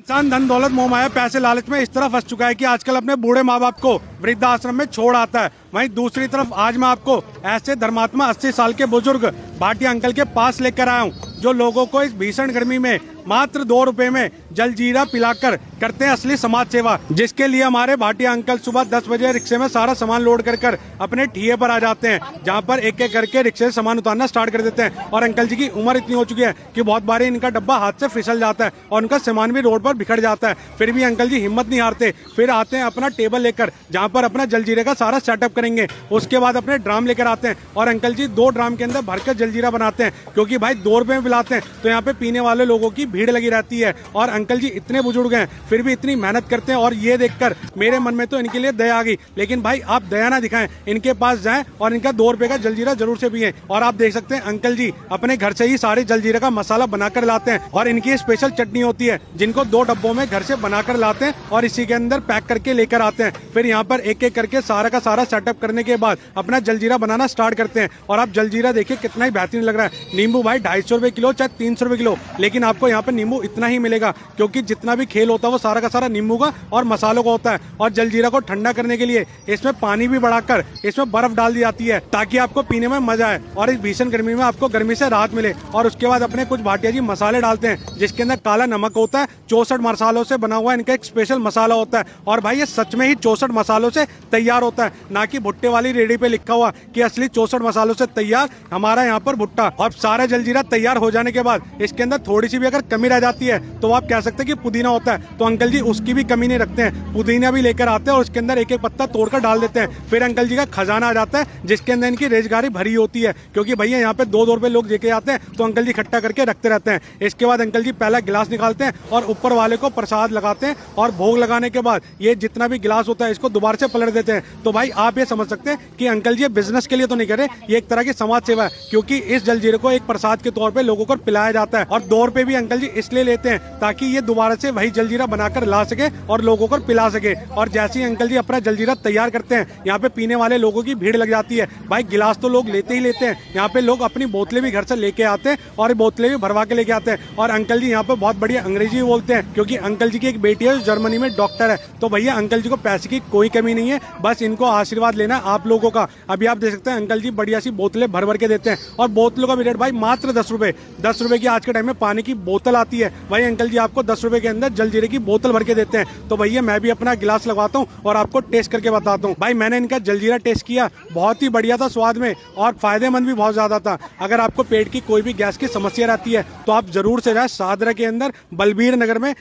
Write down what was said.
इंसान धन दौलत मोह माया पैसे लालच में इस तरह फंस चुका है कि आजकल अपने बूढ़े माँ बाप को वृद्धाश्रम में छोड़ आता है। वहीं दूसरी तरफ आज मैं आपको ऐसे धर्मात्मा 80 साल के बुजुर्ग भाटिया अंकल के पास लेकर आया हूँ, जो लोगों को इस भीषण गर्मी में मात्र 2 रुपए में जलजीरा पिलाकर करते हैं असली समाज सेवा। जिसके लिए हमारे भाटिया अंकल सुबह 10 बजे रिक्शे में सारा सामान लोड कर अपने ठिये पर आ जाते हैं, जहां पर एक एक करके रिक्शे से सामान उतारना स्टार्ट कर देते हैं। और अंकल जी की उम्र इतनी हो चुकी है कि बहुत बार इनका डब्बा हाथ से फिसल जाता है और उनका सामान भी रोड पर बिखर जाता है। फिर भी अंकल जी हिम्मत नहीं हारते, फिर आते हैं अपना टेबल लेकर, जहाँ पर अपना जलजीरे का सारा सेटअप करेंगे। उसके बाद अपने ड्राम लेकर आते हैं और अंकल जी 2 ड्राम के अंदर भरकर जलजीरा बनाते हैं, क्योंकि भाई 2 रुपए में पिलाते हैं तो यहाँ पे पीने वाले लोगों की भीड़ लगी रहती है। और अंकल जी इतने बुजुर्ग हैं फिर भी इतनी मेहनत करते हैं, और ये देखकर मेरे मन में तो इनके लिए दया आ गई। लेकिन भाई आप दया ना दिखाएं, इनके पास जाएं और इनका 2 रुपए का जलजीरा जरूर से पिएं। और आप देख सकते हैं अंकल जी अपने घर से ही सारे जलजीरे का मसाला बनाकर लाते हैं, और इनकी स्पेशल चटनी होती है जिनको 2 डब्बों में घर से बनाकर लाते हैं और इसी के अंदर पैक करके लेकर आते हैं। फिर यहाँ पर एक एक करके सारा का सारा सेटअप करने के बाद अपना जलजीरा बनाना स्टार्ट करते हैं। और आप जलजीरा देखिए कितना ही बेहतरीन लग रहा है। नींबू भाई 250 रुपए किलो चाहे 300 रुपए किलो, लेकिन आपको यहाँ पे नींबू इतना ही मिलेगा, क्योंकि जितना भी खेल होता है वो सारा का सारा नींबू का और मसालों का होता है। और जलजीरा को ठंडा करने के लिए इसमें पानी भी बढ़ाकर इसमें बर्फ डाल दी जाती है, ताकि आपको पीने में मजा आए और इस भीषण गर्मी में आपको गर्मी से राहत मिले। और उसके बाद अपने कुछ भाटिया जी मसाले डालते हैं, जिसके अंदर काला नमक होता है। 64 मसालों से बना हुआ इनका एक स्पेशल मसाला होता है, और भाई ये सच में ही 64 मसालों से तैयार होता है, ना कि भुट्टे वाली रेडी पे लिखा हुआ कि असली 64 मसालों से तैयार हमारा यहाँ पर भुट्टा। और सारा जलजीरा तैयार हो जाने के बाद इसके अंदर थोड़ी सी भी अगर कमी रह जाती है तो आप कह सकते हैं कि पुदीना होता है, तो अंकल जी उसकी भी कमी नहीं रखते हैं, पुदीना भी लेकर आते हैं और उसके अंदर एक एक पत्ता तोड़कर डाल देते हैं। फिर अंकल जी का खजाना आ जाता है, जिसके अंदर इनकी रेजगारी भरी होती है, क्योंकि भैया यहाँ पे 2-2 रुपए लोग लेके आते हैं तो अंकल जी इकट्ठा करके रखते रहते हैं। इसके बाद अंकल जी पहला गिलास निकालते हैं और ऊपर वाले को प्रसाद लगाते हैं, और भोग लगाने के बाद ये जितना भी गिलास होता है इसको दोबारा से पलट देते हैं। तो भाई आप ये समझ सकते हैं कि अंकल जी बिजनेस के लिए तो नहीं करे, ये एक तरह की समाज सेवा है, क्योंकि इस जलजीरे को एक प्रसाद के तौर पे लोगों को पिलाया जाता है। और 2 रुपए भी अंकल जी इसलिए लेते हैं ताकि ये दोबारा से वही जलजीरा बनाकर ला सके और लोगों को पिला सके। और जैसे ही अंकल जी अपना जलजीरा तैयार करते हैं, यहाँ पे पीने वाले लोगों की भीड़ लग जाती है। भाई गिलास तो लोग लेते ही लेते हैं, यहाँ पे लोग अपनी बोतलें भी घर से लेके आते हैं और बोतलें भी भरवा के लेके आते हैं। और अंकल जी यहाँ पे बहुत बढ़िया अंग्रेजी बोलते हैं, क्योंकि अंकल जी की एक बेटी है जो जर्मनी में डॉक्टर है। तो भैया अंकल जी को पैसे की कोई कमी नहीं है, बस इनको आशीर्वाद लेना आप लोगों का। अभी आप देख सकते हैं अंकल जी बढ़िया सी बोतलें भर भर के देते हैं, और बोतलों का भी रेट भाई मात्र 10 रुपए। 10 रुपए की आज के टाइम में पानी की बोतल आती है, वही अंकल जी आपको 10 रुपए के अंदर जलजीरे की बोतल भर के देते हैं। तो भैया मैं भी अपना गिलास लगवाता हूँ और आपको टेस्ट करके बताता हूँ। भाई मैंने इनका जलजीरा टेस्ट किया, बहुत ही बढ़िया था स्वाद में, और फायदेमंद भी बहुत ज्यादा था। अगर आपको पेट की कोई भी गैस की समस्या रहती है तो आप जरूर से जाए सादरा के अंदर बलबीर नगर में